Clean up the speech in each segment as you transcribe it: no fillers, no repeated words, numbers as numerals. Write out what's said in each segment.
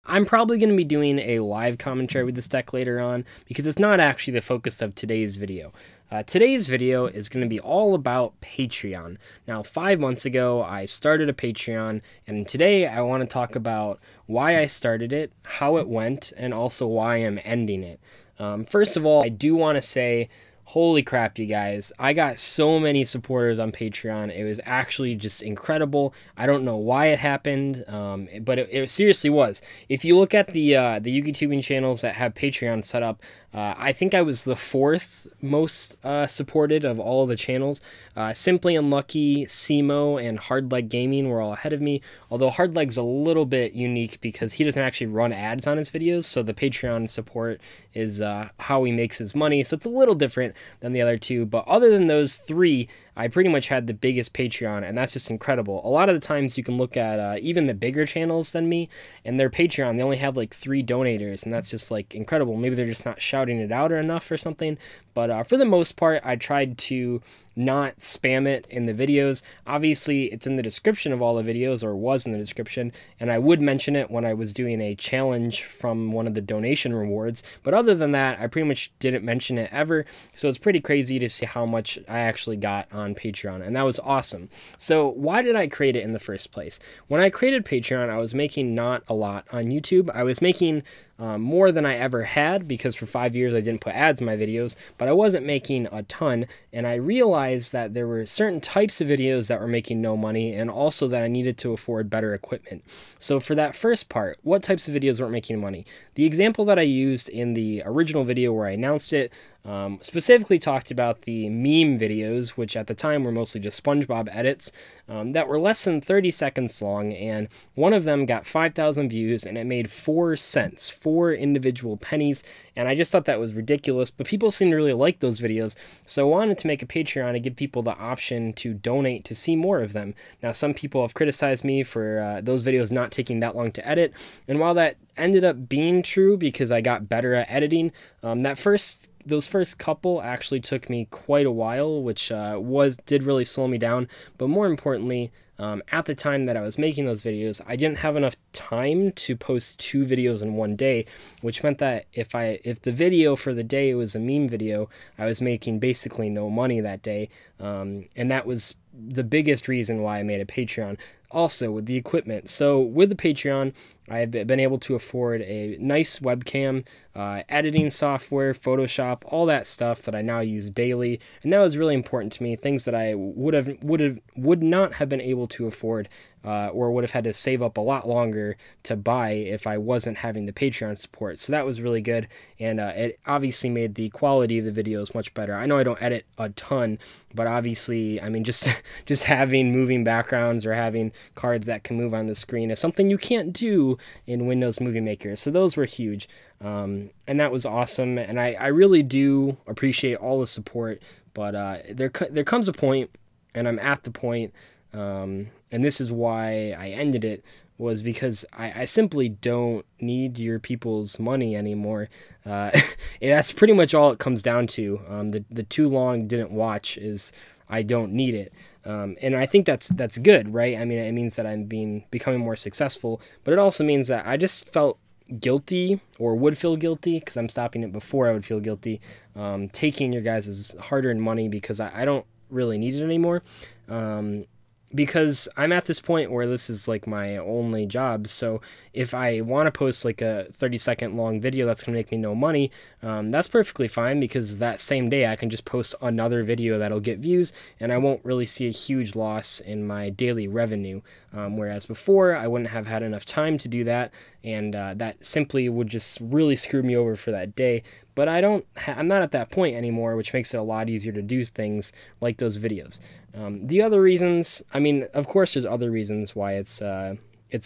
I'm probably going to be doing a live commentary with this deck later on because it's not actually the focus of today's video. Today's video is going to be all about Patreon. Now, 5 months ago, I started a Patreon, and today I want to talk about why I started it, how it went, and also why I'm ending it. First of all, I do want to say, holy crap, you guys. I got so many supporters on Patreon. It was actually just incredible. I don't know why it happened, but it seriously was. If you look at the YouTubing channels that have Patreon set up, I think I was the 4th most supported of all of the channels. Simply Unlucky, Simo, and Hardleg Gaming were all ahead of me, although Hardleg's a little bit unique because he doesn't actually run ads on his videos, so the Patreon support is how he makes his money, so it's a little different than the other two. But other than those 3, I pretty much had the biggest Patreon, and that's just incredible. A lot of the times you can look at even the bigger channels than me, and their Patreon, they only have like 3 donators, and that's just like incredible. Maybe they're just not shouting it out or enough or something, but for the most part, I tried to not spam it in the videos. Obviously, it's in the description of all the videos, or was in the description, and I would mention it when I was doing a challenge from one of the donation rewards, but other than that, I pretty much didn't mention it ever, so it's pretty crazy to see how much I actually got on Patreon, and that was awesome. So why did I create it in the first place? When I created Patreon, I was making not a lot on YouTube. I was making more than I ever had, because for 5 years I didn't put ads in my videos, but I wasn't making a ton, and I realized that there were certain types of videos that were making no money, and also that I needed to afford better equipment. So for that first part, what types of videos weren't making money? The example that I used in the original video where I announced it specifically talked about the meme videos, which at the time were mostly just SpongeBob edits, that were less than 30 seconds long, and one of them got 5,000 views, and it made 4 cents, 4 individual pennies, and I just thought that was ridiculous, but people seemed to really like those videos, so I wanted to make a Patreon to give people the option to donate to see more of them. Now, some people have criticized me for those videos not taking that long to edit, and while that ended up being true because I got better at editing, those first couple actually took me quite a while, which did really slow me down. But more importantly, at the time that I was making those videos, I didn't have enough time to post 2 videos in one day, which meant that if the video for the day was a meme video, I was making basically no money that day, and that was the biggest reason why I made a Patreon. Also, with the equipment. So with the Patreon, I've been able to afford a nice webcam, editing software, Photoshop, all that stuff that I now use daily, and that was really important to me. Things that I would not have been able to afford, or would have had to save up a lot longer to buy if I wasn't having the Patreon support. So that was really good, and it obviously made the quality of the videos much better. I know I don't edit a ton, but obviously, I mean, just having moving backgrounds or having cards that can move on the screen is something you can't do in Windows Movie Maker. So those were huge, and that was awesome, and I really do appreciate all the support, but there comes a point, and I'm at the point, and this is why I ended it, was because I simply don't need your people's money anymore. That's pretty much all it comes down to. The too long didn't watch is I don't need it. And I think that's good, right? I mean, it means that I'm becoming more successful, but it also means that I just felt guilty, or would feel guilty, because I'm stopping it before I would feel guilty, taking your guys' hard-earned money, because I don't really need it anymore. Because I'm at this point where this is like my only job, so if I want to post like a 30-second long video that's going to make me no money, that's perfectly fine, because that same day I can just post another video that'll get views, and I won't really see a huge loss in my daily revenue, whereas before I wouldn't have had enough time to do that, and that simply would just really screw me over for that day. But I'm not at that point anymore, which makes it a lot easier to do things like those videos. The other reasons, I mean, of course there's other reasons why it's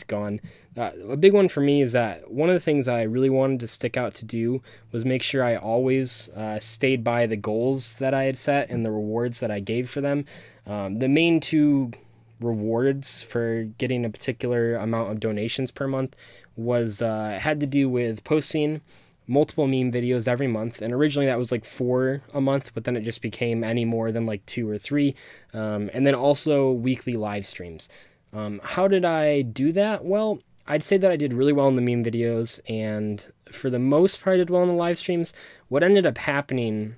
gone. A big one for me is that one of the things I really wanted to stick out to do was make sure I always stayed by the goals that I had set and the rewards that I gave for them. The main 2 rewards for getting a particular amount of donations per month had to do with posting multiple meme videos every month, and originally that was like 4 a month, but then it just became any more than like 2 or 3, and then also weekly live streams. How did I do that? Well, I'd say that I did really well in the meme videos, and for the most part I did well in the live streams. What ended up happening,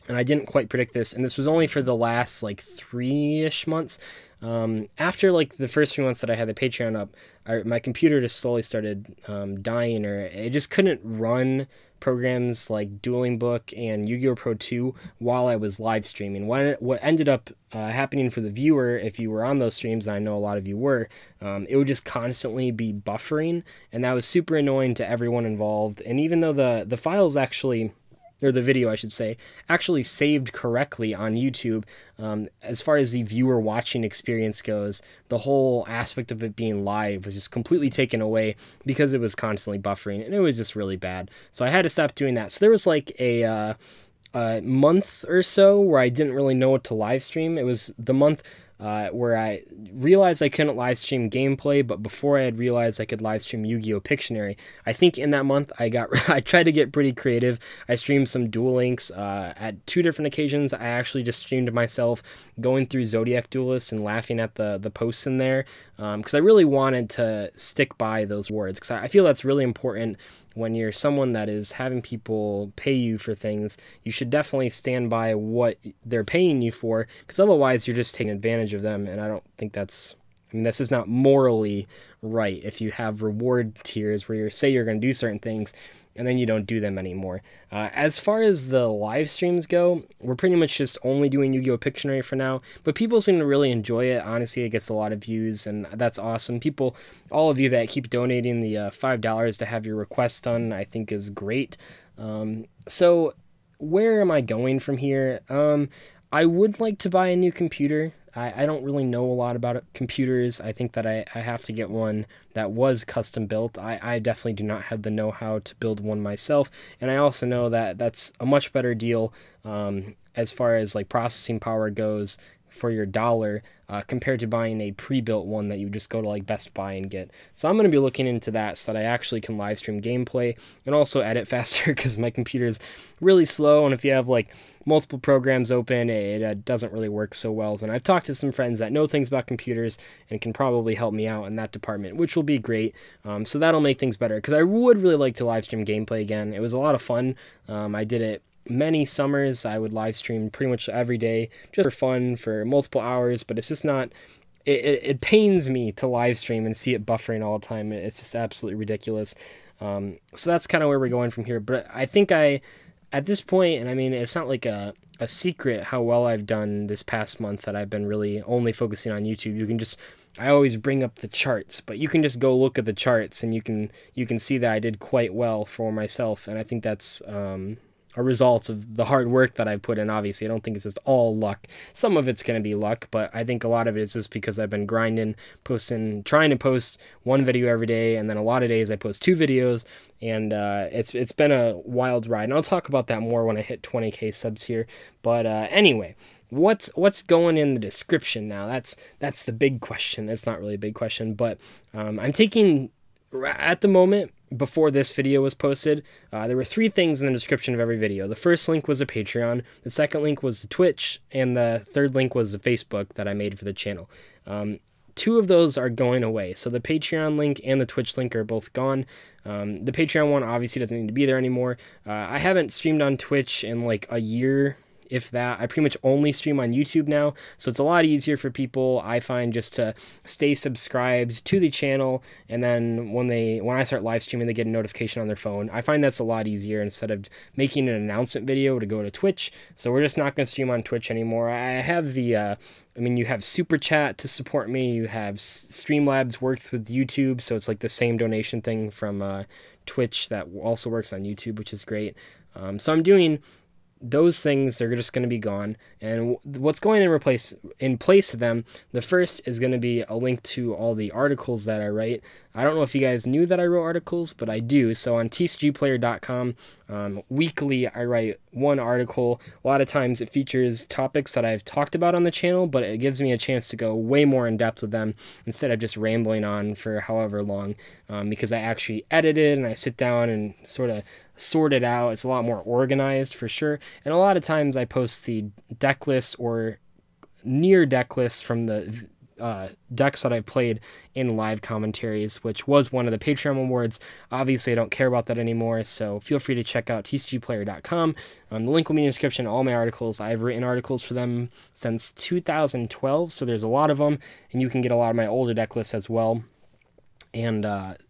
and I didn't quite predict this, and this was only for the last like 3-ish months. After like the first few months that I had the Patreon up, my computer just slowly started dying, or it just couldn't run programs like Dueling Book and Yu-Gi-Oh! Pro 2 while I was live streaming. What ended up happening for the viewer, if you were on those streams, and I know a lot of you were, it would just constantly be buffering, and that was super annoying to everyone involved. And even though the files actually, or the video I should say, actually saved correctly on YouTube, as far as the viewer watching experience goes, the whole aspect of it being live was just completely taken away because it was constantly buffering, and it was just really bad. So I had to stop doing that. So there was like a month or so where I didn't really know what to live stream. It was the month where I realized I couldn't live stream gameplay, but before I had realized I could live stream Yu-Gi-Oh! Pictionary. I think in that month I tried to get pretty creative. I streamed some Duel Links at 2 different occasions. I actually just streamed myself going through Zodiac Duelist and laughing at the posts in there, because I really wanted to stick by those words, because I feel that's really important. When you're someone that is having people pay you for things, you should definitely stand by what they're paying you for, because otherwise you're just taking advantage of them, and I don't think that's, I mean, this is not morally right if you have reward tiers where you say you're going to do certain things and then you don't do them anymore. As far as the live streams go, we're pretty much just only doing Yu-Gi-Oh! Pictionary for now, but people seem to really enjoy it. Honestly, it gets a lot of views, and that's awesome. People, all of you that keep donating the $5 to have your request done, I think is great. So where am I going from here? I would like to buy a new computer. I don't really know a lot about computers. I think that I have to get one that was custom built. I definitely do not have the know-how to build one myself, and I also know that that's a much better deal as far as like processing power goes for your dollar compared to buying a pre-built one that you just go to like Best Buy and get. So I'm going to be looking into that so that I actually can live stream gameplay and also edit faster, because my computer is really slow, and if you have like multiple programs open, it doesn't really work so well. And I've talked to some friends that know things about computers and can probably help me out in that department, which will be great. So that'll make things better, because I would really like to live stream gameplay again. It was a lot of fun. I did it many summers. I would live stream pretty much every day just for fun for multiple hours, but it's just not, it pains me to live stream and see it buffering all the time. It's just absolutely ridiculous. So that's kind of where we're going from here. But I think at this point, and I mean, it's not like a secret how well I've done this past month, that I've been really only focusing on YouTube. You can just, I always bring up the charts, but you can just go look at the charts and you can see that I did quite well for myself, and I think that's a result of the hard work that I put in. Obviously, I don't think it's just all luck. Some of it's going to be luck, but I think a lot of it is just because I've been grinding, trying to post one video every day, and then a lot of days I post 2 videos, and it's been a wild ride. And I'll talk about that more when I hit 20K subs here. But anyway, what's going in the description now? That's the big question. It's not really a big question, but I'm taking, at the moment, before this video was posted, there were 3 things in the description of every video. The first link was a Patreon, the second link was the Twitch, and the third link was the Facebook that I made for the channel. 2 of those are going away. So the Patreon link and the Twitch link are both gone. The Patreon one obviously doesn't need to be there anymore. I haven't streamed on Twitch in like a year, if that. I pretty much only stream on YouTube now, so it's a lot easier for people, I find, just to stay subscribed to the channel, and then when I start live streaming, they get a notification on their phone. I find that's a lot easier instead of making an announcement video to go to Twitch. So we're just not going to stream on Twitch anymore. I have the I mean, you have Super Chat to support me, you have Streamlabs works with YouTube, so it's like the same donation thing from Twitch that also works on YouTube, which is great. So I'm doing those things. They're just going to be gone, and what's going in place of them, the first is going to be a link to all the articles that I write. I don't know if you guys knew that I wrote articles, but I do. So on tcgplayer.com, weekly I write 1 article. A lot of times it features topics that I've talked about on the channel, but it gives me a chance to go way more in depth with them instead of just rambling on for however long, because I actually edit it and I sit down and sort of sort it out. It's a lot more organized for sure, and a lot of times I post the deck list or near deck lists from the decks that I played in live commentaries, which was one of the Patreon awards. Obviously, I don't care about that anymore, so feel free to check out tcgplayer.com. The link will be in the description. All my articles, I've written articles for them since 2012, so there's a lot of them, and you can get a lot of my older deck lists as well. And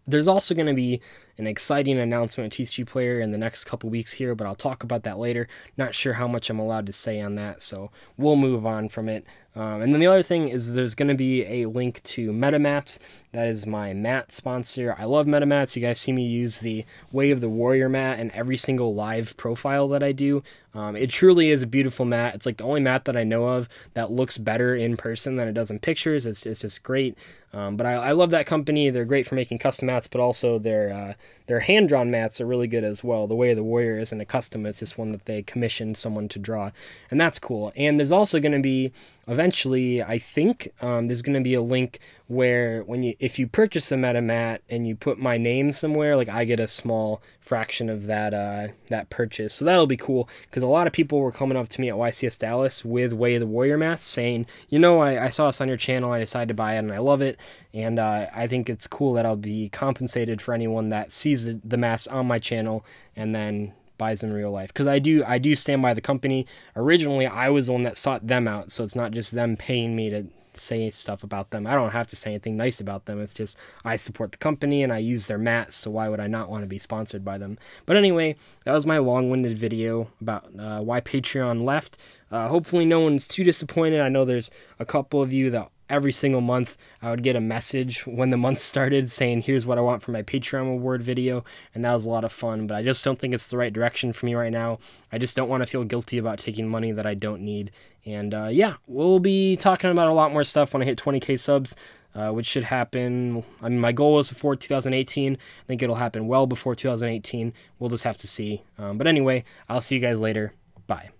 there's also going to be an exciting announcement at TCG Player in the next couple weeks here, but I'll talk about that later. Not sure how much I'm allowed to say on that, so we'll move on from it. And then the other thing is there's going to be a link to MetaMats. That is my mat sponsor. I love MetaMats. You guys see me use the Way of the Warrior mat in every single live profile that I do. It truly is a beautiful mat. It's like the only mat that I know of that looks better in person than it does in pictures. It's just great. But I love that company. They're great for making custom mats, but also their hand-drawn mats are really good as well. The Way of the Warrior isn't a custom. It's just one that they commissioned someone to draw, and that's cool. And there's also going to be, eventually, I think, there's going to be a link where if you purchase a meta mat and you put my name somewhere, like I get a small fraction of that purchase. So that'll be cool, because a lot of people were coming up to me at YCS Dallas with Way of the Warrior mats saying, you know, I saw this on your channel, I decided to buy it, and I love it. And I think it's cool that I'll be compensated for anyone that sees the mats on my channel and then buys them in real life, because I do stand by the company. Originally, I was the one that sought them out, so it's not just them paying me to say stuff about them. I don't have to say anything nice about them. It's just I support the company and I use their mats, so why would I not want to be sponsored by them? But anyway, that was my long-winded video about why Patreon left. Hopefully no one's too disappointed. I know there's a couple of you that every single month I would get a message when the month started saying, here's what I want for my Patreon award video, and that was a lot of fun, but I just don't think it's the right direction for me right now. I just don't want to feel guilty about taking money that I don't need. And yeah, we'll be talking about a lot more stuff when I hit 20k subs, which should happen. I mean, my goal was before 2018. I think it'll happen well before 2018. We'll just have to see. But anyway, I'll see you guys later. Bye.